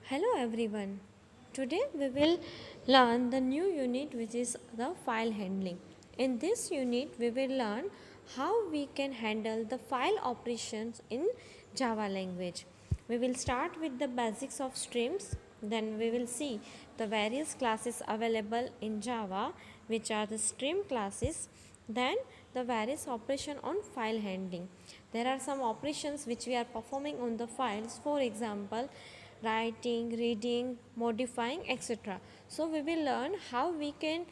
Hello everyone. Today we will learn the new unit which is the file handling. In this unit we will learn how we can handle the file operations in Java language. We will start with the basics of streams, then we will see the various classes available in Java which are the stream classes, then the various operation on file handling. There are some operations which we are performing on the files, for example writing, reading, modifying, etc. So we will learn how we can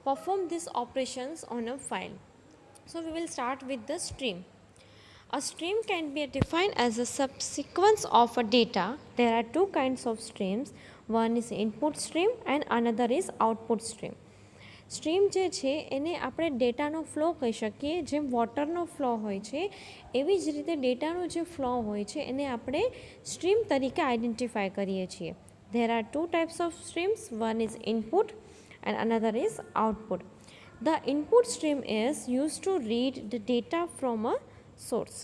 perform these operations on a file. So we will start with the stream. A stream can be defined as a subsequence of a data. There are two kinds of streams. One is input stream and another is output stream. Stream જે છે એને આપણે ડેટાનો flow કહી શકીએ. જેમ વોટરનો flow હોય છે એવી જ રીતે ડેટાનો જે ફ્લો હોય છે એને આપણે સ્ટ્રીમ તરીકે આઈડેન્ટિફાય કરીએ છીએ. There are two types of streams. One is input and another is output. The input stream is use to read the data from a source.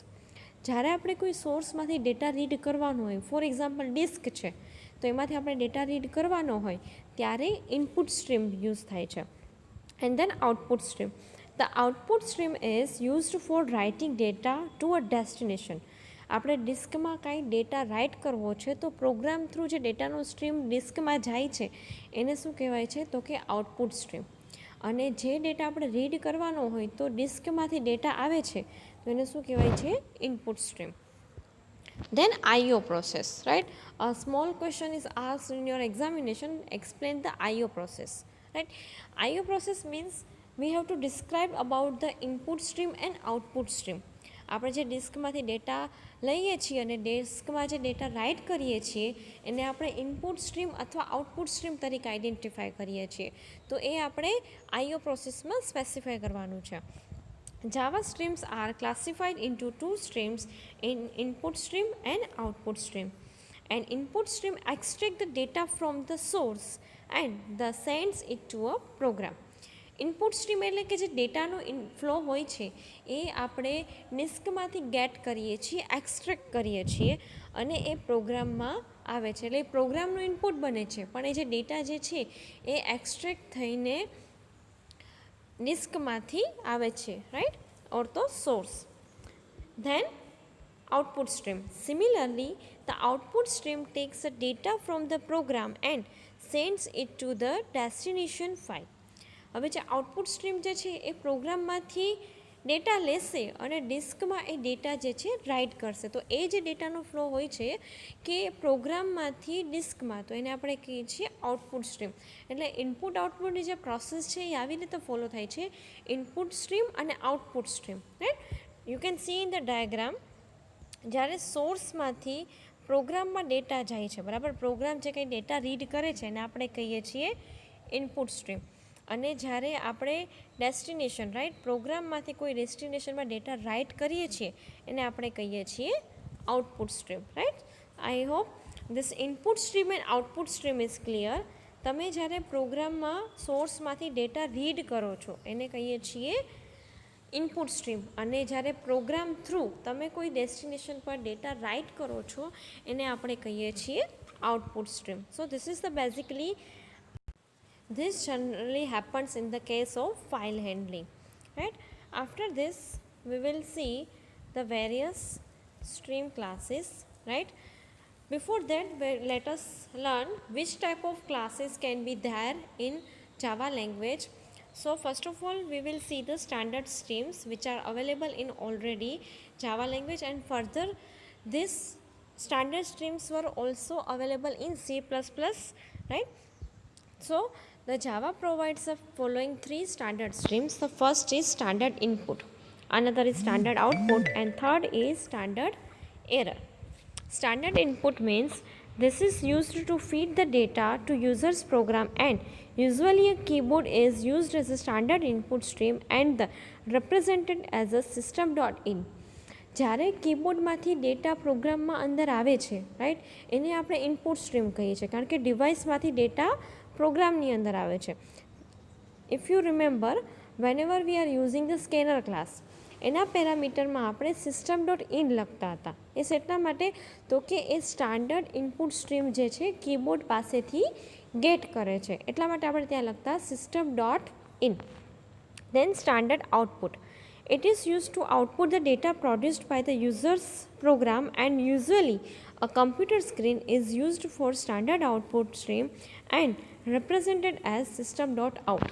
જ્યારે આપણે કોઈ સોર્સમાંથી ડેટા રીડ કરવાનો હોય, ફોર એક્ઝામ્પલ ડિસ્ક છે તો એમાંથી આપણે ડેટા રીડ કરવાનો હોય ત્યારે ઇનપુટ સ્ટ્રીમ યુઝ થાય છે. And then output stream. The output stream is used for writing data to a destination. આપણે ડિસ્કમાં કાંઈ ડેટા રાઇટ કરવો છે તો પ્રોગ્રામ થ્રુ જે ડેટાનો સ્ટ્રીમ ડિસ્કમાં જાય છે એને શું કહેવાય છે તો કે આઉટપુટ સ્ટ્રીમ. અને જે ડેટા આપણે રીડ કરવાનો હોય તો ડિસ્કમાંથી ડેટા આવે છે તો એને શું કહેવાય છે input stream. Then IO process, right? A small question is asked in your examination. Explain the IO process. Right? IO process means we have to describe about the input stream and output stream. આપણે જે ડિસ્કમાંથી data લઈએ છીએ અને ડિસ્કમાં જે data right કરીએ છીએ એને આપણે ઇનપુટ સ્ટ્રીમ અથવા આઉટપુટ સ્ટ્રીમ તરીકે આઈડેન્ટિફાય કરીએ છીએ. તો એ આપણે IO પ્રોસેસમાં સ્પેસિફાય કરવાનું છે. Java streams are classified into two streams, input stream and output stream. An input stream extracts the data from the source and sends it to a program. Input stream એટલે કે જે ડેટાનો flow હોય છે એ આપણે ડિસ્કમાંથી gate કરીએ છીએ, extract કરીએ છીએ અને એ પ્રોગ્રામમાં આવે છે. એટલે એ પ્રોગ્રામનું ઇનપુટ બને છે, પણ એ જે ડેટા જે છે એ એક્સ્ટ્રેક્ટ થઈને ડિસ્કમાંથી આવે છે, રાઈટ, ઓર તો source. Then output stream. Similarly, the output stream takes the data from the program and sends it to the destination file. હવે જે આઉટપુટ સ્ટ્રીમ જે છે એ પ્રોગ્રામમાંથી ડેટા લેશે અને ડિસ્કમાં એ ડેટા જે છે રાઇટ કરશે. તો એ જે ડેટાનો ફ્લો હોય છે કે પ્રોગ્રામમાંથી ડિસ્કમાં, તો એને આપણે કહીએ છીએ આઉટપુટ સ્ટ્રીમ. એટલે ઇનપુટ આઉટપુટની જે પ્રોસેસ છે એ આવી રીતે ફોલો થાય છે, ઇનપુટ સ્ટ્રીમ અને output stream, right. You can see in the diagram. જ્યારે સોર્સમાંથી પ્રોગ્રામમાં ડેટા જાય છે, બરાબર, પ્રોગ્રામ જે કંઈ ડેટા રીડ કરે છે એને આપણે કહીએ છીએ ઇનપુટ સ્ટ્રીમ. અને જ્યારે આપણે ડેસ્ટિનેશન, રાઈટ, પ્રોગ્રામમાંથી કોઈ ડેસ્ટિનેશનમાં ડેટા રાઇટ કરીએ છીએ એને આપણે કહીએ છીએ output stream, right. I hope this input stream and output stream is clear. તમે જ્યારે પ્રોગ્રામમાં સોર્સમાંથી ડેટા રીડ કરો છો એને કહીએ છીએ ઇનપુટ સ્ટ્રીમ, અને જ્યારે પ્રોગ્રામ થ્રુ તમે કોઈ ડેસ્ટિનેશન પર ડેટા રાઇટ કરો છો એને આપણે કહીએ છીએ output stream. So this is the basically this generally happens in the case of file handling, right. After this we will see the various stream classes, right. Before that let us learn which type of classes can be there in Java language. So first of all we will see the standard streams which are available in already Java language, and further this standard streams were also available in C++, right. So the Java provides the following three standard streams. The first is standard input, another is standard output, and third is standard error. Standard input means this is used to feed the data to user's program, and usually a keyboard is used as a standard input stream and represented as a system.in. જ્યારે કીબોર્ડમાંથી data પ્રોગ્રામમાં અંદર આવે છે, right, એને આપણે input stream કહીએ છીએ કારણ કે ડિવાઇસમાંથી ડેટા પ્રોગ્રામની અંદર આવે છે. If you remember, whenever we are using the scanner class, એના પેરામીટરમાં આપણે સિસ્ટમ ડોટ ઇન લખતા હતા. એ શેટના માટે તો કે એ સ્ટાન્ડર્ડ ઇનપુટ સ્ટ્રીમ જે છે કીબોર્ડ પાસેથી ગેટ કરે છે, એટલા માટે આપણે ત્યાં લખતા system dot in. Then standard output. It is used to output the data produced by the user's program, and usually a computer screen is used for standard output stream and represented as system.out.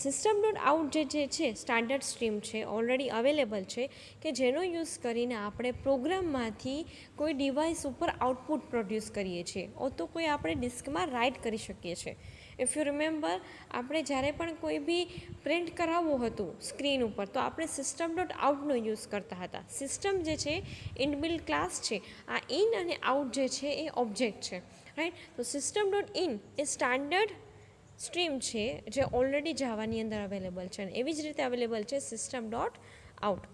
system.out જે છે standard stream છે, already available છે, કે જેનો use કરીને આપણે પ્રોગ્રામમાંથી કોઈ device ઉપર આઉટપુટ પ્રોડ્યુસ કરીએ છીએ, તો કોઈ આપણે ડિસ્કમાં રાઇટ કરી શકીએ છીએ. ઇફ યુ રિમેમ્બર, આપણે જ્યારે પણ કોઈ બી પ્રિન્ટ કરાવવું હતું સ્ક્રીન ઉપર, તો આપણે સિસ્ટમ ડોટ આઉટનો યુઝ કરતા હતા. સિસ્ટમ જે છે ઇનબિલ્ટ ક્લાસ છે, આ ઇન અને આઉટ જે છે એ ઓબ્જેક્ટ છે, રાઈટ. તો system dot in A standard stream છે જે ઓલરેડી જાવાની અંદર અવેલેબલ છે, અને એવી જ રીતે અવેલેબલ છે system dot out.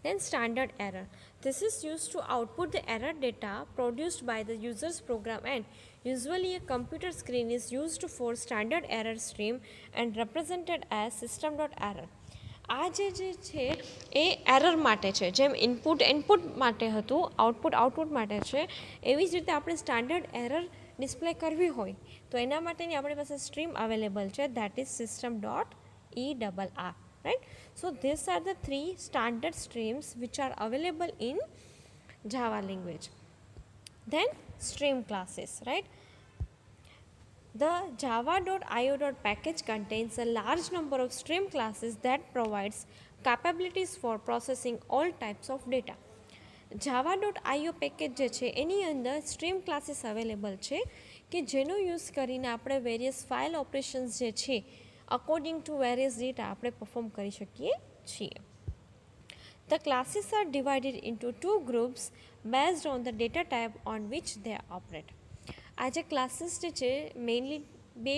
Then standard error. This is used to output the error data produced by the user's program, and usually a computer screen is used for standard error stream and represented as system.error. આ જે છે એ error માટે છે, જેમ input માટે હતું, output માટે છે, એવી જ રીતે આપણે સ્ટાન્ડર્ડ એરર ડિસ્પ્લે કરવી હોય તો એના માટેની આપણી પાસે સ્ટ્રીમ અવેલેબલ છે, that is system dot ERR. Right? So these are the three standard streams which are available in Java language. Then stream classes, right? The java.io package contains a large number of stream classes that provides capabilities for processing all types of data. java.io package જે છે એની અંદર stream classes available છે કે જેનો use કરીને આપણે various file operations જે છે અકોર્ડિંગ ટુ વેરિયસ ડેટા આપણે પરફોર્મ કરી શકીએ છીએ. The classes are divided into two groups based on the data type on which they operate. આ જે ક્લાસીસ જે છે મેઇનલી બે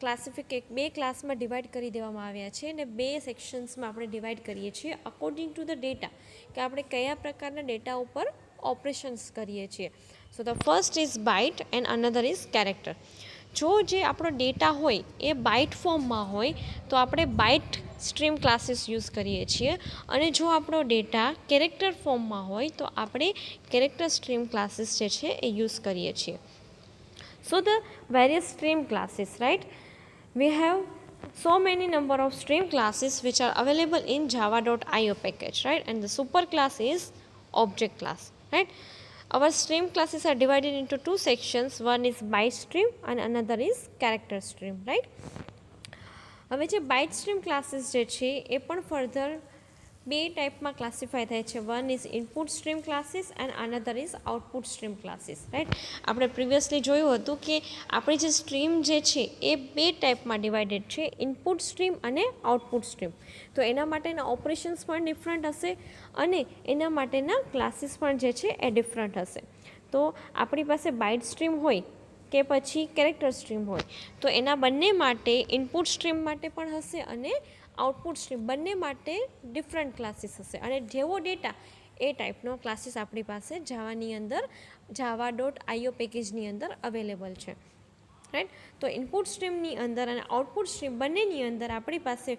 ક્લાસમાં ડિવાઈડ કરી દેવામાં આવ્યા છે, અને બે સેક્શન્સમાં આપણે ડિવાઈડ કરીએ છીએ અકોર્ડિંગ ટુ ધ ડેટા, કે આપણે કયા પ્રકારના ડેટા ઉપર ઓપરેશન્સ કરીએ છીએ. So the first is byte and another is character. જો જે આપણો ડેટા હોય એ બાઇટ ફોર્મમાં હોય તો આપણે બાઇટ સ્ટ્રીમ ક્લાસીસ યુઝ કરીએ છીએ, અને જો આપણો ડેટા કેરેક્ટર ફોર્મમાં હોય તો આપણે કેરેક્ટર સ્ટ્રીમ ક્લાસીસ જે છે એ યુઝ કરીએ છીએ. So the various stream classes, right, we have so many number of stream classes which are available in java.io package, right, and the super class is object class, right. Our stream classes are divided into two sections, one is byte stream and another is character stream, right. હવે જે byte stream classes જે છે એ પણ further બે ટાઈપમાં classify થાય છે. One is input stream classes and another is output stream classes, right. આપણે previously જોયું હતું કે આપણી જે સ્ટ્રીમ જે છે એ બે ટાઈપમાં ડિવાઇડેડ છે, ઇનપુટ સ્ટ્રીમ અને આઉટપુટ સ્ટ્રીમ. તો એના માટેના ઓપરેશન્સ પણ ડિફરન્ટ હશે અને એના માટેના ક્લાસીસ પણ જે છે એ ડિફરન્ટ હશે. તો આપણી પાસે બાઇટ સ્ટ્રીમ હોય કે પછી કેરેક્ટર સ્ટ્રીમ હોય તો એના બંને માટે ઇનપુટ સ્ટ્રીમ માટે પણ હશે અને આઉટપુટ સ્ટ્રીમ બંને માટે ડિફરન્ટ ક્લાસીસ હશે, અને જેવો ડેટા એ ટાઈપનો ક્લાસીસ આપણી પાસે જાવાની અંદર java.io પેકેજની અંદર અવેલેબલ છે, રાઈટ. તો ઇનપુટ સ્ટ્રીમની અંદર અને આઉટપુટ સ્ટ્રીમ બંનેની અંદર આપણી પાસે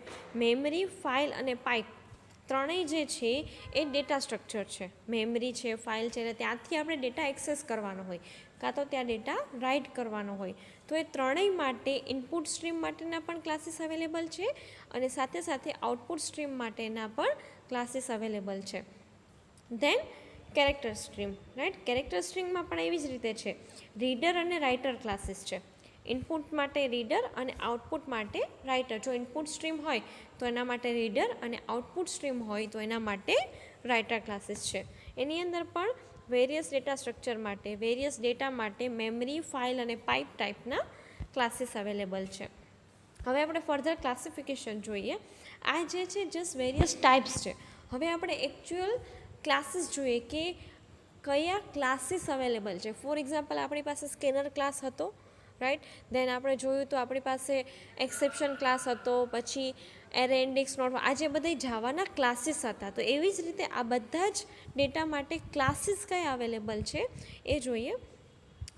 મેમરી, ફાઇલ અને પાઇપ ત્રણેય જે છે એ ડેટા સ્ટ્રક્ચર છે. મેમરી છે, ફાઇલ છે, અને ત્યાંથી આપણે ડેટા એક્સેસ કરવાનો હોય કાં તો ત્યાં ડેટા રાઇટ કરવાનો હોય. તો એ ત્રણેય માટે ઇનપુટ સ્ટ્રીમ માટેના પણ ક્લાસીસ અવેલેબલ છે અને સાથે સાથે આઉટપુટ સ્ટ્રીમ માટેના પણ ક્લાસીસ અવેલેબલ છે. Then character stream, right. Character સ્ટ્રીમમાં પણ એવી જ રીતે છે, રીડર અને રાઇટર ક્લાસીસ છે. ઇનપુટ માટે રીડર અને આઉટપુટ માટે રાઇટર. જો ઇનપુટ સ્ટ્રીમ હોય તો એના માટે રીડર અને આઉટપુટ સ્ટ્રીમ હોય તો એના માટે રાઇટર ક્લાસીસ છે. એની અંદર પણ વેરિયસ ડેટા સ્ટ્રક્ચર માટે, વેરિયસ ડેટા માટે મેમરી, ફાઇલ અને પાઇપ ટાઈપના ક્લાસીસ અવેલેબલ છે. હવે આપણે ફર્ધર ક્લાસિફિકેશન જોઈએ. આ જે છે જસ્ટ વેરિયસ ટાઈપ્સ છે. હવે આપણે એકચ્યુઅલ ક્લાસીસ જોઈએ કે કયા ક્લાસીસ અવેલેબલ છે. ફોર એક્ઝામ્પલ, આપણી પાસે સ્કેનર ક્લાસ હતો, રાઈટ. દેન આપણે જોયું તો આપણી પાસે એક્સેપ્શન ક્લાસ હતો, પછી એરે ઇન્ડેક્સ નોટ, આ જે બધા જાવાના ક્લાસીસ હતા. તો એવી જ રીતે આ બધા જ ડેટા માટે ક્લાસીસ કયા અવેલેબલ છે એ જોઈએ.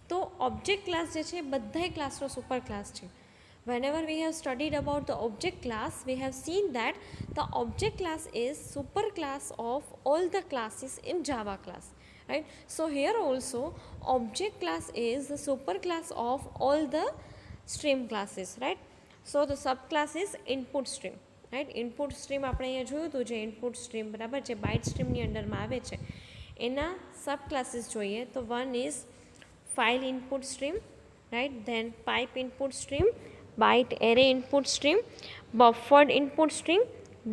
તો ઓબ્જેક્ટ ક્લાસ જે છે બધાય ક્લાસનો સુપર ક્લાસ છે. whenever we have studied about the object class, we have seen that the object class is super class of all the classes in Java class, right? So here also object class is the super class of all the stream classes, right? So the subclass is input stream, right? Input stream આપણે અહીંયા જોયું હતું જે input stream બરાબર જે byte સ્ટ્રીમની અંડરમાં આવે છે એના સબ ક્લાસીસ જોઈએ તો one is file input stream, right? Then pipe input stream, byte array input stream, buffered input stream,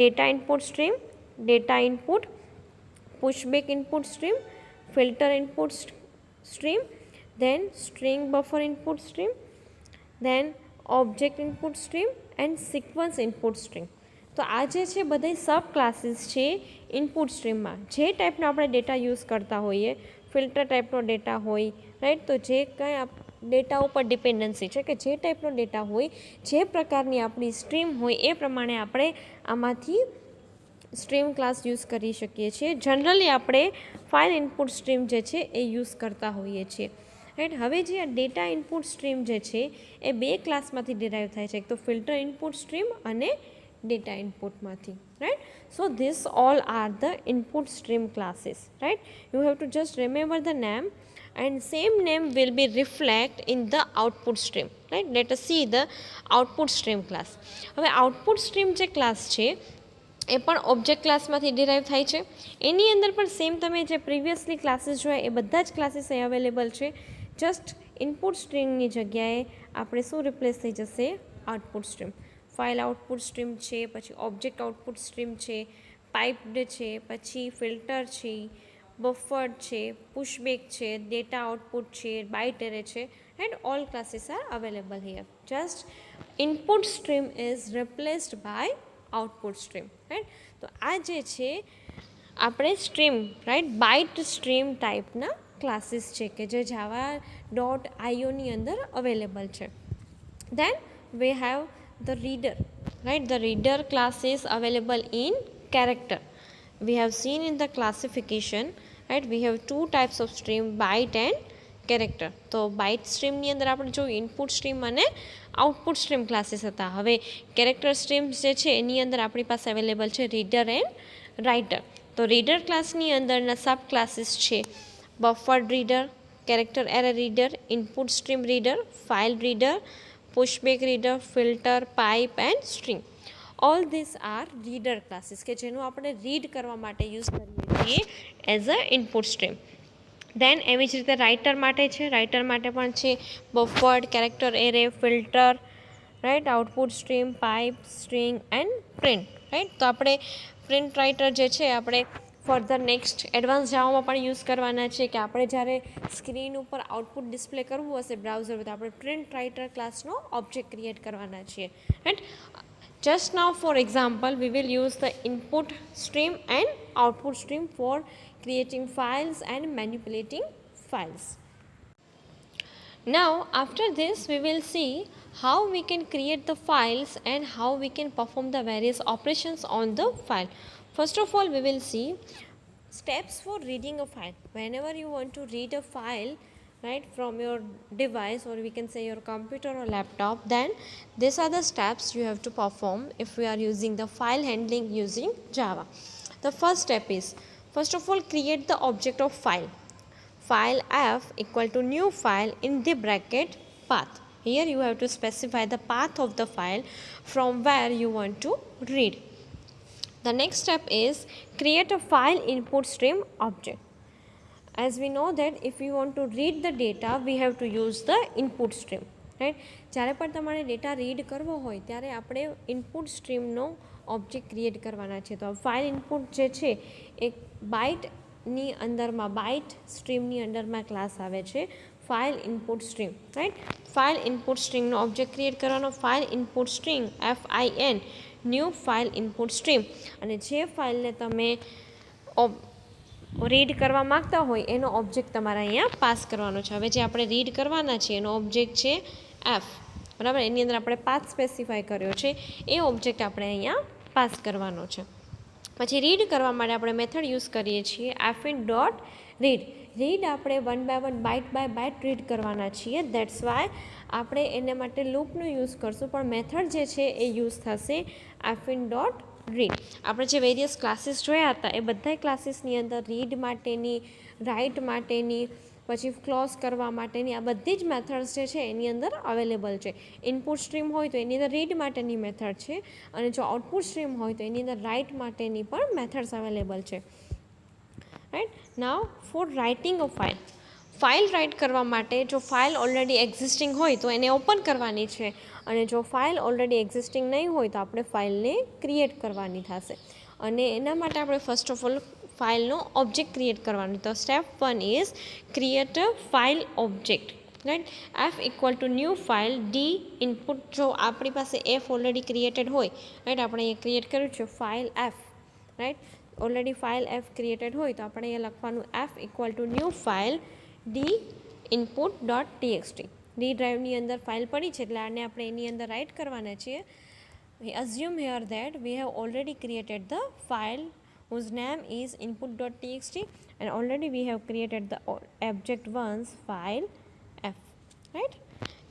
data input stream, data input, pushback input stream, filter input stream, then string buffer input stream, then object input stream and sequence input stream. તો આ જે છે બધા સબ classes છે input સ્ટ્રીમમાં જે ટાઈપનો આપણે data use કરતા હોઈએ, ફિલ્ટર ટાઈપનો ડેટા હોય, રાઈટ? તો જે કંઈ ડેટા ઉપર ડિપેન્ડન્સી છે કે જે ટાઈપનો ડેટા હોય, જે પ્રકારની આપણી સ્ટ્રીમ હોય એ પ્રમાણે આપણે આમાંથી સ્ટ્રીમ ક્લાસ યુઝ કરી શકીએ છીએ. જનરલી આપણે ફાઇલ ઇનપુટ સ્ટ્રીમ જે છે એ યુઝ કરતા હોઈએ છીએ, રાઈટ? હવે જે આ ડેટા ઇનપુટ સ્ટ્રીમ જે છે એ બે ક્લાસમાંથી ડિરાઈવ થાય છે, એક તો ફિલ્ટર ઇનપુટ સ્ટ્રીમ અને ડેટા ઇનપુટમાંથી, right? So this all are the input stream classes, right? You have to just remember the name and same name will be reflect in the output stream, right? Let us see the output stream class. હવે output stream જે class છે એ પણ object ક્લાસમાંથી derive થાય છે. એની અંદર પણ same તમે જે પ્રિવિયસલી ક્લાસીસ જોયા એ બધા જ ક્લાસીસ અહીં અવેલેબલ છે. જસ્ટ ઇનપુટ સ્ટ્રીમની જગ્યાએ આપણે શું રિપ્લેસ થઈ જશે? Output stream. File output stream છે, પછી ઓબ્જેક્ટ આઉટપુટ સ્ટ્રીમ છે, પાઇપ્ડ છે, પછી ફિલ્ટર છે, બફર્ડ છે, પુશબેક છે, ડેટા આઉટપુટ છે, બાઇટ એરે છે, and all classes are available here. Just input stream is replaced by output stream, right? તો આ જે છે આપણે સ્ટ્રીમ, રાઈટ, બાઇટ સ્ટ્રીમ ટાઈપના ક્લાસીસ છે કે જે java.ioની અંદર અવેલેબલ છે. Then we have the reader, right? The reader class is available in character. We have seen in the classification, right? We have two types of stream, byte and character. તો byte સ્ટ્રીમની અંદર આપણે જોયું input stream અને output stream classes હતા. હવે character stream જે છે એની અંદર આપણી પાસે અવેલેબલ છે રીડર એન્ડ રાઇટર. તો રીડર ક્લાસની અંદરના સબ ક્લાસીસ છે buffered reader, character array reader, input stream reader, file reader, pushback reader, filter, pipe and string. All this are reader classes કે જેનું આપણે રીડ કરવા માટે યુઝ કરીએ છીએ as a input stream. Then એવી જ રીતે રાઇટર માટે છે. રાઇટર માટે પણ છે buffered, character array, filter, right, output stream, pipe, string and print, right? તો આપણે પ્રિન્ટ રાઇટર જે છે આપણે ફર્ધર નેક્સ્ટ એડવાન્સ જાવામાં પણ યુઝ કરવાના છે કે આપણે જ્યારે સ્ક્રીન ઉપર આઉટપુટ ડિસ્પ્લે કરવું હશે બ્રાઉઝર પર તો આપણે પ્રિન્ટ રાઇટર ક્લાસનો ઓબ્જેક્ટ ક્રિએટ કરવાના છીએ, right? Just now for example we will use the input stream and output stream for creating files and manipulating files. Now after this we will see how we can create the files and how we can perform the various operations on the file. First of all we will see steps for reading a file. Whenever you want to read a file, right, from your device or we can say your computer or laptop, then these are the steps you have to perform if we are using the file handling using Java. The first step is, first of all, create the object of file. File f equal to new file in the bracket path. Here you have to specify the path of the file from where you want to read. The next step is create a file input stream object. As we know that if you want to read the data we have to use the input stream, right? જ્યારે પણ તમારે data read કરવો હોય ત્યારે આપણે input સ્ટ્રીમનો object create કરવાના છે. તો ફાઇલ ઇનપુટ જે છે એ બાઇટની અંદરમાં બાઇટ સ્ટ્રીમની અંડરમાં ક્લાસ આવે છે file input stream, right? File input સ્ટ્રીમનો ઓબ્જેક્ટ ક્રિએટ કરવાનો file input stream FIN new file input stream, અને જે ફાઇલને તમે રીડ કરવા માગતા હોય એનો ઓબ્જેક્ટ તમારે અહીંયા પાસ કરવાનો છે. હવે જે આપણે રીડ કરવાના છે એનો ઓબ્જેક્ટ છે એફ, બરાબર? એની અંદર આપણે પાથ સ્પેસિફાય કર્યો છે એ ઓબ્જેક્ટ આપણે અહીંયા પાસ કરવાનો છે. પછી રીડ કરવા માટે આપણે મેથડ યુઝ કરીએ છીએ fin ડોટ રીડ આપણે 1 by 1 બાય બાઇટ રીડ કરવાના છીએ. દેટ્સ વાય આપણે એને માટે લૂપનો યુઝ કરશું, પણ મેથડ જે છે એ યુઝ થશે fin.read. આપણે જે વેરિયસ ક્લાસીસ જોયા હતા એ બધા ક્લાસીસની અંદર રીડ માટેની, રાઇટ માટેની, પછી ક્લોઝ કરવા માટેની આ બધી જ મેથડ્સ જે છે એની અંદર અવેલેબલ છે. ઇનપુટ સ્ટ્રીમ હોય તો એની અંદર રીડ માટેની મેથડ છે, અને જો આઉટપુટ સ્ટ્રીમ હોય તો એની અંદર રાઇટ માટેની પણ મેથડ્સ અવેલેબલ છે. Right. Now for writing a file write કરવા માટે જો ફાઇલ ઓલરેડી એક્ઝિસ્ટિંગ હોય તો એને ઓપન કરવાની છે, અને જો ફાઇલ ઓલરેડી એક્ઝિસ્ટિંગ નહીં હોય તો આપણે ફાઇલને ક્રિએટ કરવાની થશે. અને એના માટે આપણે ફર્સ્ટ ઓફ ઓલ ફાઇલનો ઓબ્જેક્ટ ક્રિએટ કરવાનો. તો step 1 is create a file object. Right. F equal to new file, d input. જો આપણી પાસે એફ ઓલરેડી ક્રિએટેડ હોય, રાઇટ, આપણે અહીંયા ક્રિએટ કર્યું છે file f. Right. Already file f created હોય તો આપણે અહીંયા લખવાનું f equal to new file, d input dot txt. D ડ્રાઈવની અંદર ફાઇલ પડી છે એટલે આને આપણે એની અંદર રાઇટ કરવાના છીએ. We assume here that we have already created the file whose name is input.txt, and already we have created the object once, file f. Right.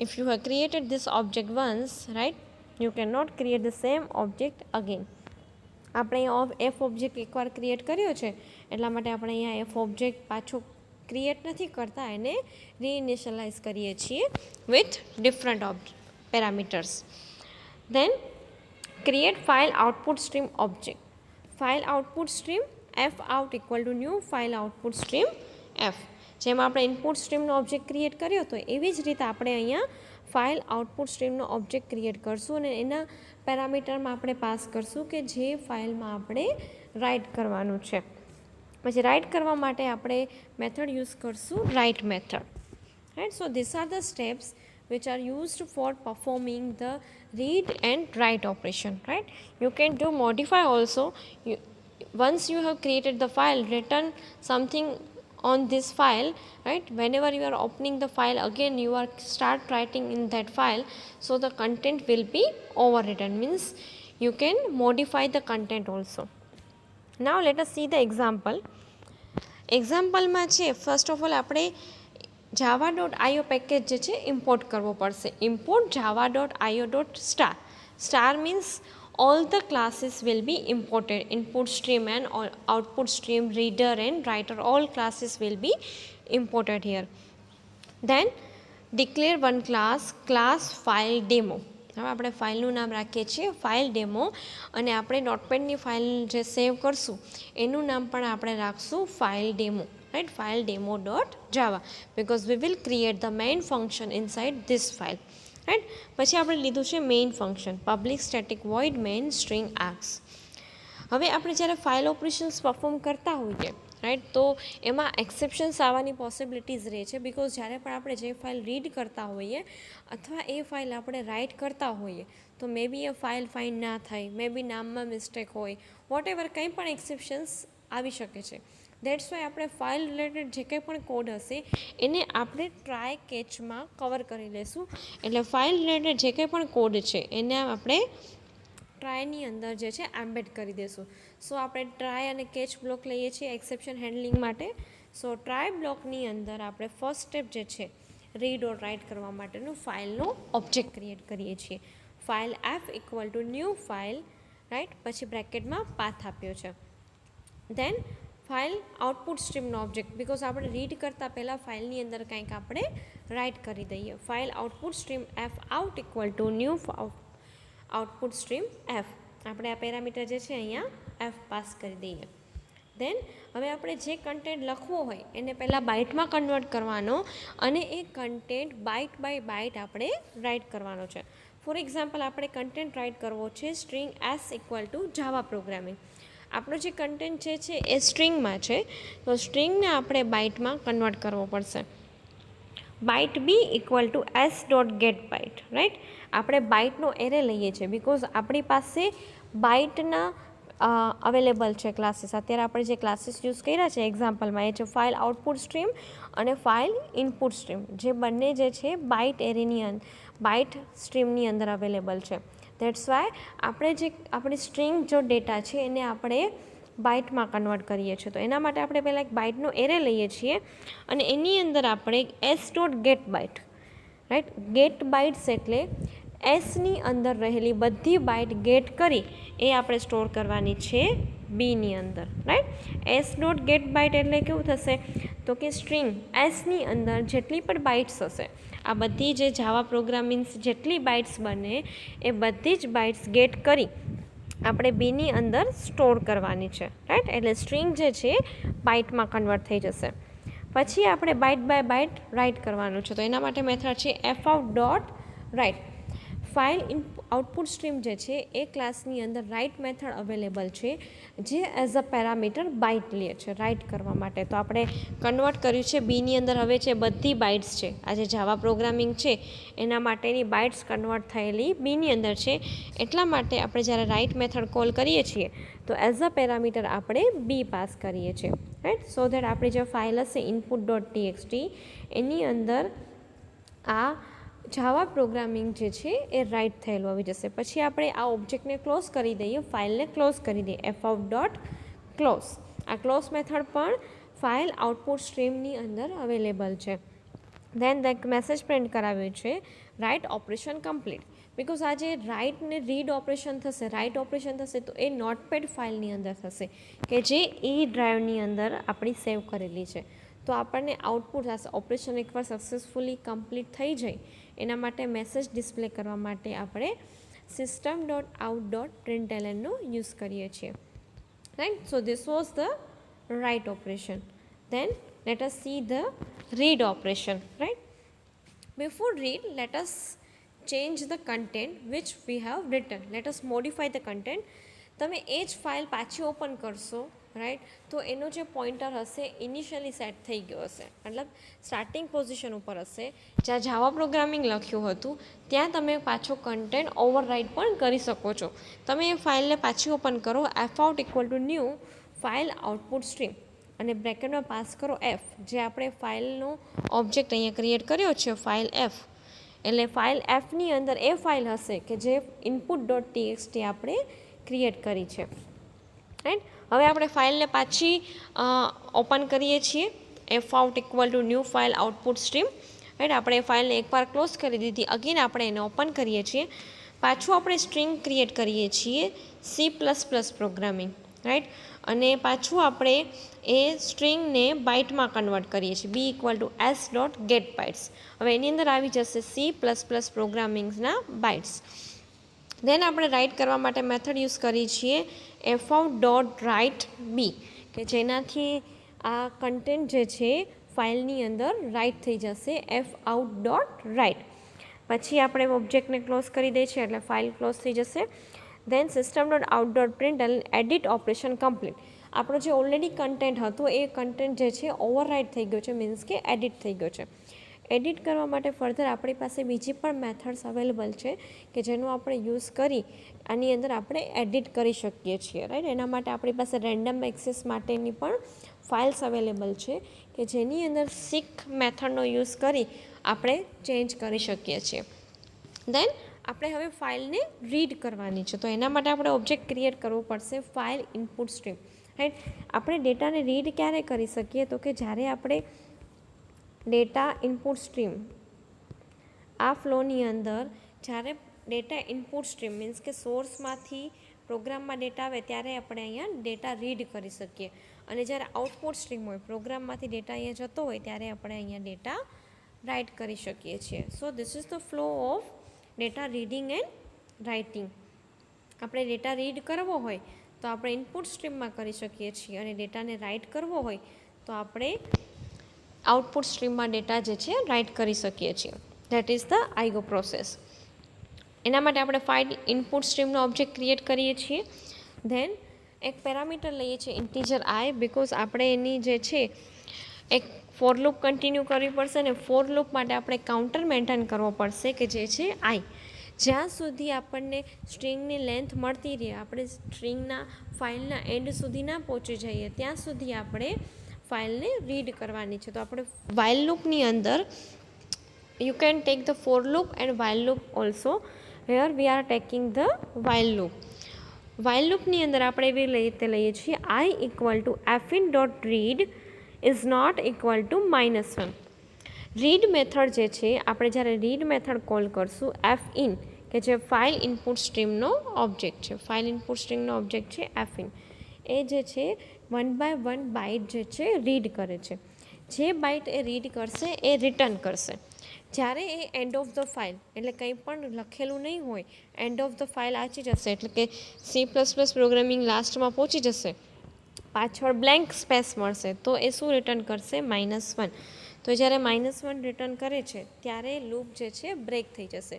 If you have created this object once, right, you cannot create the same object again. આપણે F object એકવાર create કર્યો છે એટલા માટે આપણે અહીંયા F object પાછો create નથી કરતા, એને રીઇનિશિયલાઇઝ કરીએ છીએ with different parameters. Then create file output stream object. File output stream f out equal to new file output stream f. જેમાં આપણે ઇનપુટ સ્ટ્રીમનો ઓબ્જેક્ટ ક્રિએટ કર્યો હતો એવી જ રીતે આપણે અહીંયા ફાઇલ આઉટપુટ સ્ટ્રીમનો ઓબ્જેક્ટ ક્રિએટ કરશું, અને એના પેરામીટરમાં આપણે પાસ કરશું કે જે ફાઇલમાં આપણે રાઇટ કરવાનું છે. પછી રાઇટ કરવા માટે આપણે મેથડ યુઝ કરશું write method. Right. So this are the steps which are used for performing the read and write operation. Right. You can do modify also. Once you have created the file, written something on this file, right, whenever you are opening the file again you are start writing in that file, so the content will be overwritten, means you can modify the content also. Now let us see the example. એક્ઝામ્પલમાં છે first of all આપણે java.io package જે છે import કરવો પડશે. Import java.io.star. Star means all the classes will be imported. Input stream and output stream, reader and writer, all classes will be imported here. Then declare one class file demo. હવે આપણે ફાઇલનું નામ રાખીએ છીએ file demo, અને આપણે નોટપેડની file જે સેવ કરશું એનું નામ પણ આપણે રાખશું file demo. Right, file demo.java, because we will create the main function inside this file. Right. પછી આપણે લીધું છે main function, public static void main string args. હવે આપણે જ્યારે ફાઇલ ઓપરેશન્સ પરફોર્મ કરતા હોઈએ, રાઈટ, તો એમાં એક્સેપ્શન્સ આવવાની પોસિબિલિટીઝ રહે છે, બિકોઝ જ્યારે પણ આપણે જે ફાઇલ રીડ કરતા હોઈએ અથવા એ ફાઇલ આપણે રાઇટ કરતા હોઈએ તો મે બી એ ફાઇલ ફાઇન્ડ ના થાય, મે બી નામમાં મિસ્ટેક હોય, વોટ એવર કંઈ પણ એક્સેપ્શન્સ આવી શકે છે. દેટ્સ વાય આપણે ફાઇલ રિલેટેડ જે કંઈ પણ કોડ હશે એને આપણે ટ્રાય કેચમાં કવર કરી લઈશું. એટલે ફાઇલ રિલેટેડ જે કંઈ પણ કોડ છે એને આપણે ટ્રાયની અંદર જે છે એમ્બેડ કરી દઈશું. સો આપણે ટ્રાય અને કેચ બ્લોક લઈએ છીએ એક્સેપ્શન હેન્ડલિંગ માટે. સો ટ્રાય બ્લોકની અંદર આપણે ફર્સ્ટ સ્ટેપ જે છે રીડ ઓર રાઇટ કરવા માટેનું ફાઇલનો ઓબ્જેક્ટ ક્રિએટ કરીએ છીએ. File F equal to new file, right, પછી બ્રેકેટમાં પાથ આપ્યો છે. દેન ફાઇલ આઉટપુટ સ્ટ્રીમનો ઓબ્જેક્ટ, બિકોઝ આપણે રીડ કરતાં પહેલાં ફાઇલની અંદર કંઈક આપણે રાઇટ કરી દઈએ. File output stream F out equal to new output stream F. આપણે આ પેરામીટર જે છે અહીંયા એફ પાસ કરી દઈએ. દેન હવે આપણે જે કન્ટેન્ટ લખવો હોય એને પહેલાં બાઇટમાં કન્વર્ટ કરવાનો, અને એ કન્ટેન્ટ બાઇટ બાય બાઇટ આપણે રાઇટ કરવાનો છે. ફોર એક્ઝામ્પલ આપણે કન્ટેન્ટ રાઇટ કરવો છે string S equal to Java programming. આપણો જે કન્ટેન્ટ છે એ સ્ટ્રિંગમાં છે, તો સ્ટ્રિંગને આપણે બાઇટમાં કન્વર્ટ કરવો પડશે. Byte B equal to S dot get byte, right. આપણે બાઇટનો એરે લઈએ છીએ બિકોઝ આપણી પાસે બાઇટના અવેલેબલ છે ક્લાસીસ. અત્યારે આપણે જે ક્લાસીસ યુઝ કર્યા છે એક્ઝામ્પલમાં એ છે ફાઇલ આઉટપુટ સ્ટ્રીમ અને ફાઇલ ઇનપુટ સ્ટ્રીમ, જે બંને જે છે બાઇટ એરેની અંદર, બાઇટ સ્ટ્રીમની અંદર અવેલેબલ છે. દેટ્સ વાય આપણે જે આપણી સ્ટ્રિંગ જો ડેટા છે એને આપણે બાઇટમાં કન્વર્ટ કરીએ છીએ. તો એના માટે આપણે પહેલાં એક બાઇટનો એરે લઈએ છીએ અને એની અંદર આપણે S dot get byte, right, get bytes એટલે એસની અંદર રહેલી બધી બાઇટ ગેટ કરી એ આપણે સ્ટોર કરવાની છે બીની અંદર, right. S dot get byte એટલે કેવું થશે તો કે સ્ટ્રિંગ એસની અંદર જેટલી પણ બાઇટ્સ હશે, આ બધી જે જાવા પ્રોગ્રામિંગ્સ જેટલી બાઇટ્સ બને એ બધી જ બાઇટ્સ ગેટ કરી આપણે બીની અંદર સ્ટોર કરવાની છે, રાઈટ. એટલે સ્ટ્રિંગ જે છે બાઇટમાં કન્વર્ટ થઈ જશે. પછી આપણે બાઇટ બાય બાઇટ રાઇટ કરવાનું છે. તો એના માટે મેથડ છે F out dot write. File output stream જે છે એ ક્લાસની અંદર રાઇટ મેથડ અવેલેબલ છે, જે એઝ અ પેરામીટર બાઇટ લે છે રાઇટ કરવા માટે. તો આપણે કન્વર્ટ કર્યું છે બીની અંદર હવે છે બધી બાઇટ્સ છે, આ જે જાવા પ્રોગ્રામિંગ છે એના માટેની બાઇટ્સ કન્વર્ટ થયેલી બીની અંદર છે. એટલા માટે આપણે જ્યારે રાઇટ મેથડ કોલ કરીએ છીએ તો એઝ અ પેરામીટર આપણે બી પાસ કરીએ છીએ, રાઈટ. સો દેટ આપણી જે ફાઇલ હશે ઇનપુટ ડોટ ટીએક્સટી એની અંદર આ જાવા પ્રોગ્રામિંગ જે છે એ રાઇટ થયેલું આવી જશે. પછી આપણે આ ઓબ્જેક્ટને ક્લોઝ કરી દઈએ, ફાઇલને ક્લોઝ કરી દઈએ, એફ આઉટ ડોટ ક્લોઝ. આ ક્લોઝ મેથડ પણ ફાઇલ આઉટપુટ સ્ટ્રીમની અંદર અવેલેબલ છે. દેન મેસેજ પ્રિન્ટ કરાવ્યું છે રાઇટ ઓપરેશન કમ્પ્લીટ. બિકોઝ આ જે રાઇટ ને રીડ ઓપરેશન થશે, રાઇટ ઓપરેશન થશે તો એ નોટપેડ ફાઇલની અંદર થશે કે જે ઈ ડ્રાઈવની અંદર આપણી સેવ કરેલી છે. તો આપણને આઉટપુટ થશે, ઓપરેશન એકવાર સક્સેસફુલી કમ્પ્લીટ થઈ જાય એના માટે મેસેજ ડિસ્પ્લે કરવા માટે આપણે સિસ્ટમ ડોટ આઉટ ડોટ પ્રિન્ટલનો યુઝ કરીએ છીએ, right. So this was the write operation. Then let us see the read operation, right. Before read, let us change the content which we have written. Let us modify the content. તમે એ જ file પાછી open કરશો, right, તો એનો જે pointer હશે initially set થઈ ગયો હશે, મતલબ સ્ટાર્ટિંગ પોઝિશન ઉપર હશે જ્યાં જાવા પ્રોગ્રામિંગ લખ્યું હતું ત્યાં તમે પાછો કન્ટેન્ટ ઓવરરાઇડ પણ કરી શકો છો. તમે એ ફાઇલને પાછી ઓપન કરો, F out equal to new file output stream અને બ્રેકેટમાં પાસ કરો એફ, જે આપણે ફાઇલનો ઓબ્જેક્ટ અહીંયા ક્રિએટ કર્યો છે ફાઇલ એફ. એટલે ફાઇલ એફની અંદર એ ફાઇલ હશે કે જે ઇનપુટ ડોટ ટીએક્સટી આપણે ક્રિએટ કરી છે, રાઈટ. હવે આપણે ફાઇલને પાછી ઓપન કરીએ છીએ, F out equal to new file output stream, right. આપણે એ ફાઇલને એકવાર ક્લોઝ કરી દીધી, અગેન આપણે એને ઓપન કરીએ છીએ. પાછું આપણે સ્ટ્રિંગ ક્રિએટ કરીએ છીએ C++ પ્રોગ્રામિંગ, રાઈટ. અને પાછું આપણે એ સ્ટ્રિંગને બાઇટમાં કન્વર્ટ કરીએ છીએ, b equal to S dot get bytes. હવે એની અંદર આવી જશે C++ પ્રોગ્રામિંગ્સના બાઇટ્સ. દેન આપણે રાઇટ કરવા માટે મેથડ યુઝ કરીએ છીએ એફ આઉટ ડોટ રાઇટ બી, કે જેનાથી આ કન્ટેન્ટ જે છે ફાઇલની અંદર રાઇટ થઈ જશે, એફ આઉટ ડોટ રાઇટ. પછી આપણે ઓબ્જેક્ટને ક્લોઝ કરી દઈએ છીએ એટલે ફાઇલ ક્લોઝ થઈ જશે. Then system dot out dot print edit operation complete. આપણો જે ઓલરેડી કન્ટેન્ટ હતો એ કન્ટેન્ટ જે છે ઓવરરાઇટ થઈ ગયો છે, મીન્સ કે એડિટ થઈ ગયો છે. એડિટ કરવા માટે ફર્ધર આપણી પાસે બીજી પણ મેથડ્સ અવેલેબલ છે કે જેનો આપણે યુઝ કરી આની અંદર આપણે એડિટ કરી શકીએ છીએ, રાઈટ. એના માટે આપણી પાસે રેન્ડમ એક્સેસ માટેની પણ ફાઇલ્સ અવેલેબલ છે કે જેની અંદર સીક મેથડનો યુઝ કરી આપણે ચેન્જ કરી શકીએ છીએ. દેન આપણે હવે ફાઇલને રીડ કરવાની છે, તો એના માટે આપણે ઓબ્જેક્ટ ક્રિએટ કરવો પડશે ફાઇલ ઇનપુટ સ્ટ્રીમ, રાઈટ. આપણે ડેટાને રીડ ક્યારે કરી શકીએ તો કે જ્યારે આપણે ડેટા ઇનપુટ સ્ટ્રીમ આ ફ્લોની અંદર જ્યારે ડેટા ઇનપુટ સ્ટ્રીમ મીન્સ કે સોર્સમાંથી પ્રોગ્રામમાં ડેટા આવે ત્યારે આપણે અહીંયા ડેટા રીડ કરી શકીએ, અને જ્યારે આઉટપુટ સ્ટ્રીમ હોય પ્રોગ્રામમાંથી ડેટા અહીંયા જતો હોય ત્યારે આપણે અહીંયા ડેટા રાઇટ કરી શકીએ છીએ. So this is the flow of data reading and writing. આપણે ડેટા રીડ કરવો હોય તો આપણે ઇનપુટ સ્ટ્રીમમાં કરી શકીએ છીએ, અને ડેટાને રાઇટ કરવો હોય તો આપણે આઉટપુટ સ્ટ્રીમમાં ડેટા જે છે રાઇટ કરી શકીએ છીએ. That is the IO process. એના માટે આપણે ફાઇલ ઇનપુટ સ્ટ્રીમનો ઓબ્જેક્ટ ક્રિએટ કરીએ છીએ. ધેન એક પેરામીટર લઈએ છીએ ઇન્ટીજર આઈ, બિકોઝ આપણે એની જે છે એક ફોર લૂપ કન્ટિન્યુ કરવી પડશે, અને ફોર લૂપ માટે આપણે કાઉન્ટર મેન્ટેન કરવો પડશે કે જે છે આઈ. જ્યાં સુધી આપણને સ્ટ્રિંગની લેન્થ મળતી રહે, આપણે સ્ટ્રિંગના ફાઇલના એન્ડ સુધી ના પહોંચી જઈએ ત્યાં સુધી આપણે ફાઇલને રીડ કરવાની છે. તો આપણે વાઇલ લૂપની અંદર you can take the for loop and while loop also. Here we are taking the while loop. While લૂપની અંદર આપણે એવી રીતે લઈએ છીએ i equal to f in dot read is not equal to -1. Read method જે છે, આપણે જ્યારે રીડ મેથડ કોલ કરશું એફ ઇન, કે જે ફાઇલ ઇનપુટ સ્ટ્રીમનો ઓબ્જેક્ટ છે, ફાઇલ ઇનપુટ સ્ટ્રીમનો ઓબ્જેક્ટ છે એફ ઇન, એ જે છે 1 by 1 બાઇટ જે છે રીડ કરે છે. જે બાઇટ એ રીડ કરશે એ રિટર્ન કરશે. જ્યારે એ એન્ડ ઓફ ધ ફાઇલ, એટલે કંઈ પણ લખેલું નહીં હોય, એન્ડ ઓફ ધ ફાઇલ આચી જશે, એટલે કે C++ પ્રોગ્રામિંગ લાસ્ટમાં પહોંચી જશે, પાછળ બ્લેન્ક સ્પેસ મળશે, તો એ શું રિટર્ન કરશે? -1. તો જ્યારે -1 રિટર્ન કરે છે ત્યારે લૂપ જે છે બ્રેક થઈ જશે.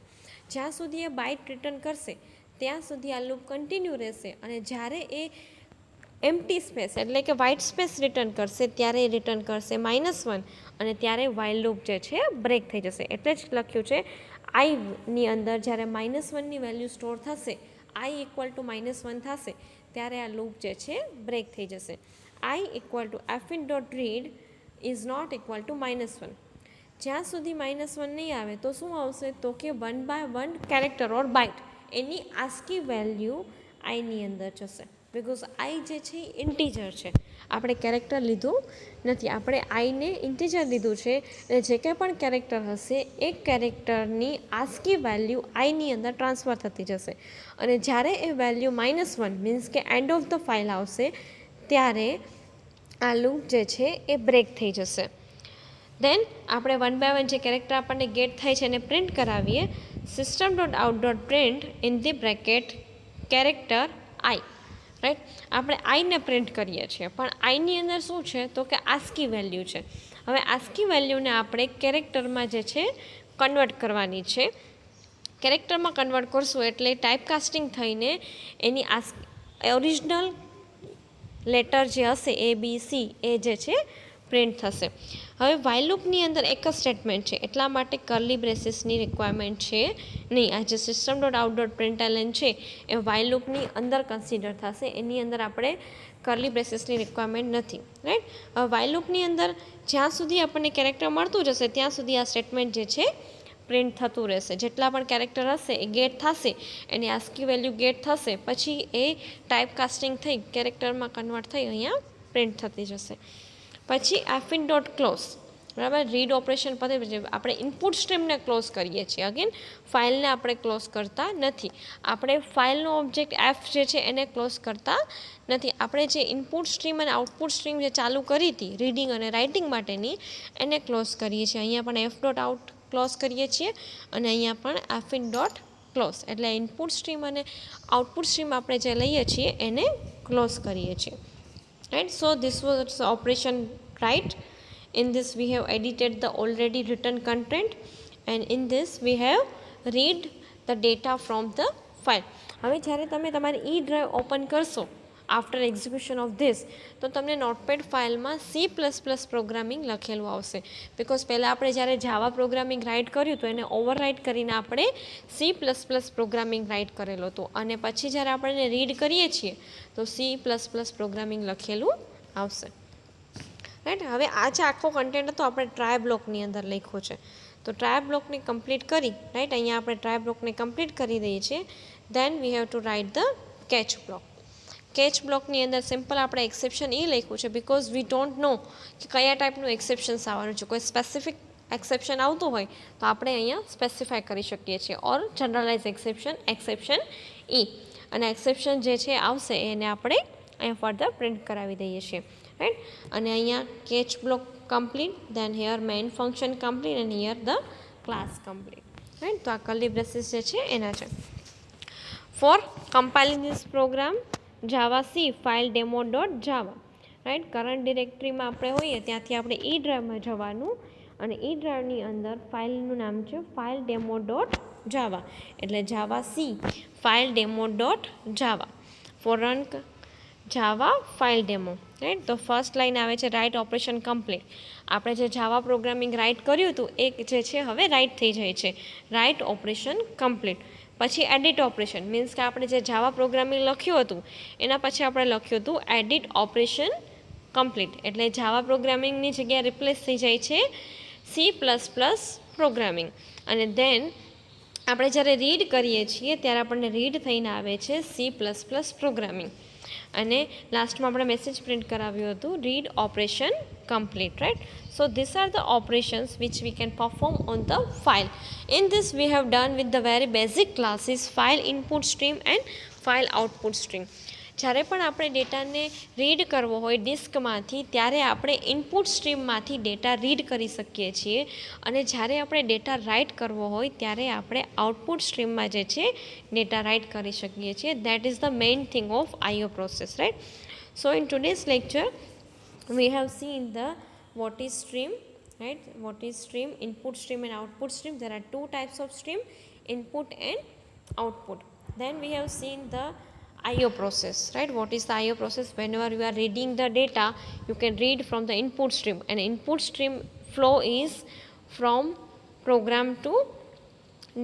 જ્યાં સુધી એ બાઇટ રિટર્ન કરશે ત્યાં સુધી આ લૂપ કન્ટિન્યુ રહેશે, અને જ્યારે એ એમ્પ્ટી સ્પેસ એટલે કે વ્હાઇટ સ્પેસ રિટર્ન કરશે ત્યારે એ રિટર્ન કરશે -1, અને ત્યારે વાઇલ લૂપ જે છે બ્રેક થઈ જશે. એટલે જ લખ્યું છે આઈની અંદર જ્યારે -1ની વેલ્યુ સ્ટોર થશે, આઈ ઇક્વલ ટુ -1 થશે, ત્યારે આ લૂપ જે છે બ્રેક થઈ જશે. I equal to f in dot read is not equal to -1. જ્યાં સુધી -1 નહીં આવે તો શું આવશે? તો કે 1 by 1 કેરેક્ટર ઓર બાઇટ, એની આસ્કી વેલ્યુ આઈની અંદર જશે. બિકોઝ આઈ જે છે ઇન્ટીજર છે, આપણે કેરેક્ટર લીધું નથી, આપણે આઈને ઇન્ટીજર લીધું છે, અને જે કંઈ પણ કેરેક્ટર હશે એ કેરેક્ટરની આસ્કી વેલ્યુ આઈની અંદર ટ્રાન્સફર થતી જશે. અને જ્યારે એ વેલ્યુ -1 મીન્સ કે એન્ડ ઓફ ધ ફાઇલ આવશે ત્યારે આ લૂપ જે છે એ બ્રેક થઈ જશે. દેન આપણે 1 by 1 જે કેરેક્ટર આપણને ગેટ થાય છે એને પ્રિન્ટ કરાવીએ. System dot out dot print in the bracket character I, right. આપણે આઈને પ્રિન્ટ કરીએ છીએ, પણ આઈની અંદર શું છે? તો કે આસ્કી વેલ્યુ છે. હવે આસ્કી વેલ્યુને આપણે કેરેક્ટરમાં જે છે કન્વર્ટ કરવાની છે. કેરેક્ટરમાં કન્વર્ટ કરશું એટલે ટાઈપ કાસ્ટિંગ થઈને એની ઓરિજિનલ લેટર જે હશે A B C એ જે છે પ્રિન્ટ થશે. હવે વાઇલ લૂપની અંદર એક જ સ્ટેટમેન્ટ છે, એટલા માટે કર્લી બ્રેસીસની રિક્વાયરમેન્ટ છે નહીં. આ જે system dot out dot println છે એ વાઇલ લૂપની અંદર કન્સિડર થશે, એની અંદર આપણે કર્લી બ્રેસીસની રિક્વાયરમેન્ટ નથી, રાઈટ. હવે વાઇલ લૂપની અંદર જ્યાં સુધી આપણને કેરેક્ટર મળતું જશે ત્યાં સુધી આ સ્ટેટમેન્ટ જે છે પ્રિન્ટ થતું રહેશે. જેટલા પણ કેરેક્ટર હશે એ ગેટ થશે, એની આસ્કી વેલ્યુ ગેટ થશે, પછી એ ટાઈપ કાસ્ટિંગ થઈ કેરેક્ટરમાં કન્વર્ટ થઈ અહીંયા પ્રિન્ટ થતી જશે. પછી એફ ઇન ડોટ ક્લોઝ, બરાબર. રીડ ઓપરેશન પતે પછી આપણે ઇનપુટ સ્ટ્રીમને ક્લોઝ કરીએ છીએ. અગેન ફાઇલને આપણે ક્લોઝ કરતા નથી, આપણે ફાઇલનો ઓબ્જેક્ટ એફ જે છે એને ક્લોઝ કરતા નથી. આપણે જે ઇનપુટ સ્ટ્રીમ અને આઉટપુટ સ્ટ્રીમ જે ચાલુ કરી હતી રીડિંગ અને રાઇટિંગ માટેની, એને ક્લોઝ કરીએ છીએ. અહીંયા પણ એફ ડોટ આઉટ ક્લોઝ કરીએ છીએ, અને અહીંયા પણ એફ ઇન ડોટ ક્લોઝ, એટલે ઇનપુટ સ્ટ્રીમ અને આઉટપુટ સ્ટ્રીમ આપણે જે લઈએ છીએ એને ક્લોઝ કરીએ છીએ, right. So this was operation right. In this we have edited the already written content, and in this we have read the data from the file. હવે જ્યારે તમે તમારી ઈ ડ્રાઈવ ઓપન કરશો આફ્ટર એક્ઝિક્યુશન ઓફ ધીસ, તો તમને Notepad ફાઇલમાં C++ programming લખેલું આવશે. બિકોઝ પહેલાં આપણે જ્યારે જાવા પ્રોગ્રામિંગ રાઇટ કર્યું તો એને ઓવરરાઇટ કરીને આપણે C++ પ્રોગ્રામિંગ રાઇટ કરેલો હતો, અને પછી જ્યારે આપણે રીડ કરીએ છીએ તો C++ પ્રોગ્રામિંગ લખેલું આવશે, રાઈટ. હવે આ જે આખો કન્ટેન્ટ હતો આપણે ટ્રાય બ્લોકની અંદર લખ્યો છે, તો ટ્રાય બ્લોકને કમ્પ્લીટ કરી, રાઈટ. અહીંયા આપણે ટ્રાય બ્લોકને કમ્પ્લીટ કરી દઈએ છીએ. Then we have to write the catch block. Catch બ્લોકની અંદર સિમ્પલ આપણે એક્સેપ્શન એ લખ્યું છે બિકોઝ વી ડોન્ટ નો કે કયા ટાઈપનું એક્સેપ્શન્સ આવવાનું છે. કોઈ સ્પેસિફિક એક્સેપ્શન આવતું હોય તો આપણે અહીંયા સ્પેસિફાય કરી શકીએ છીએ, ઓર જનરલાઇઝ એક્સેપ્શન ઈ, અને એક્સેપ્શન જે છે આવશે એને આપણે અહીંયા ફર્ધર પ્રિન્ટ કરાવી દઈએ છીએ, રાઈટ. અને અહીંયા catch block complete, then here main function complete, and here the class complete, right. તો આ કર્લી બ્રેસીસ જે છે એના છે. For compiling this program Java C file demo dot Java, right. Current ડિરેક્ટરીમાં આપણે હોઈએ ત્યાંથી આપણે ઈ ડ્રાઈવમાં જવાનું, અને ઈ ડ્રાઈવની અંદર ફાઇલનું નામ છે ફાઇલ ડેમો ડોટ જાવા, એટલે જાવા સી ફાઇલ ડેમો ડોટ જાવા ફોર રન જાવા ફાઇલ ડેમો, રાઈટ. તો ફર્સ્ટ લાઈન આવે છે રાઇટ ઓપરેશન કમ્પ્લીટ. આપણે જે જાવા પ્રોગ્રામિંગ રાઇટ કર્યું હતું એ જે છે હવે રાઇટ થઈ જાય છે, રાઇટ ઓપરેશન કમ્પ્લીટ. પછી એડિટ ઓપરેશન મીન્સ કે આપણે જે જાવા પ્રોગ્રામિંગ લખ્યું હતું એના પછી આપણે લખ્યું હતું એડિટ ઓપરેશન કમ્પ્લીટ, એટલે જાવા પ્રોગ્રામિંગની જગ્યાએ રિપ્લેસ થઈ જાય છે C++ પ્રોગ્રામિંગ. અને દેન આપણે જ્યારે રીડ કરીએ છીએ ત્યારે આપણને રીડ થઈને આવે છે C++ પ્રોગ્રામિંગ. અને લાસ્ટમાં આપણે મેસેજ પ્રિન્ટ કરાવ્યું હતું read operation complete, right? So these are the operations which we can perform on the file. In this we have done with the very basic classes file input stream and file output stream. જ્યારે પણ આપણે ડેટાને read કરવો હોય ડિસ્કમાંથી ત્યારે આપણે input સ્ટ્રીમમાંથી data read કરી શકીએ છીએ અને જ્યારે આપણે ડેટા રાઇટ કરવો હોય ત્યારે આપણે આઉટપુટ સ્ટ્રીમમાં જે છે ડેટા રાઇટ કરી શકીએ છીએ. That is the main thing of IO process, right? So in today's lecture we have seen the what is stream, right? What is stream, input stream and output stream. There are two types of stream, input and output. Then we have seen the IO process, right? What is the IO process? Whenever you are reading the data, you can read from the input stream, and input stream flow is from program to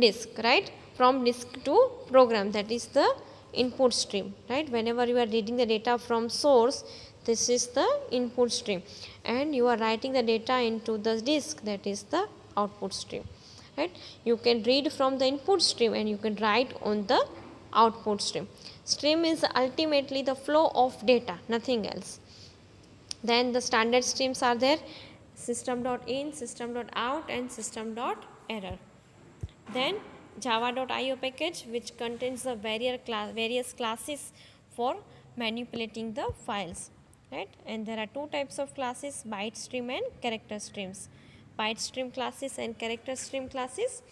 disk, right? From disk to program, that is the input stream, right? Whenever you are reading the data from source, this is the input stream, and you are writing the data into the disk, that is the output stream, right? You can read from the input stream and you can write on the output stream. Stream is ultimately the flow of data, nothing else. Then the standard streams are there, system.in, system.out and system.error. Then java.io package, which contains the various classes for manipulating the files, right? And there are two types of classes, byte stream and character streams. Byte stream classes and character stream classes.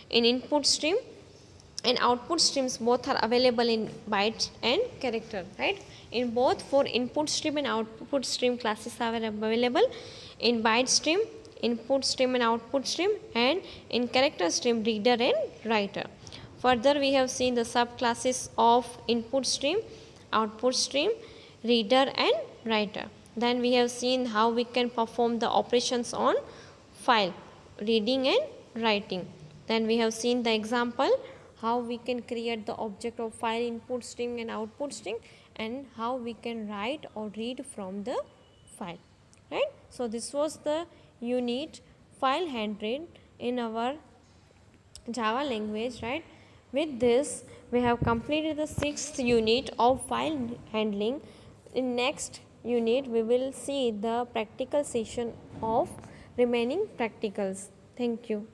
In input stream and output streams, both are available in byte and character, right? In both, for input stream and output stream classes are available in byte stream, input stream and output stream, and in character stream, reader and writer. Further, we have seen the subclasses of input stream, output stream, reader and writer. Then we have seen how we can perform the operations on file, reading and writing. Then we have seen the example how we can create the object of file input stream and output stream, and how we can write or read from the file, right? So this was the unit file handling in our Java language, right? With this we have completed the 6th unit of file handling. In next unit we will see the practical session of remaining practicals. Thank you.